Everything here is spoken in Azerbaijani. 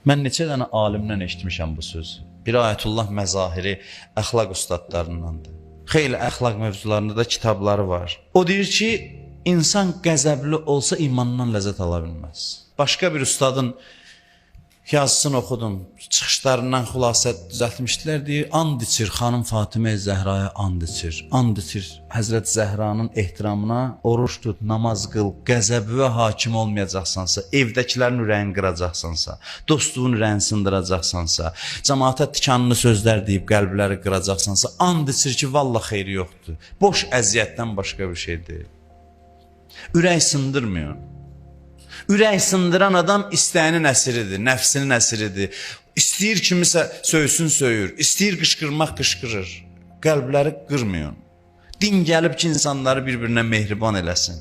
Mən neçə dənə alimdən eşitmişəm bu sözü. Bir Ayətullah Məzahiri əxlaq ustadlarındandır. Xeyli əxlaq mövzularında da kitabları var. O deyir ki, insan qəzəbli olsa imandan ləzzət ala bilməz. Başqa bir ustadın yazısını oxudum. Çıxışlarından xülasə düzəltmişdilər. Deyir, and içir xanım Fatimə Zəhraya and içir. And içir Həzrət Zəhranın ehtiramına oruç tut, namaz qıl, qəzəbə hakim olmayacaqsansa, evdəkilərin ürəyini qıracaqsansa, dostluğun ürəyini sındıracaqsansa, cəmaata tikanlı sözlər deyib qəlbləri qıracaqsansa, and içir ki, vallah xeyri yoxdur. Boş əziyyətdən başqa bir şey deyil. Ürək sındırmıyor. Ürək sındıran adam istəyinin əsiridir, nəfsinin əsiridir. İstəyir kimisə söysün söyür, istəyir qışqırmaq qışqırır. Qəlbləri qırmıyor. Din gəlib ki, insanları bir-birinə mehriban eləsin.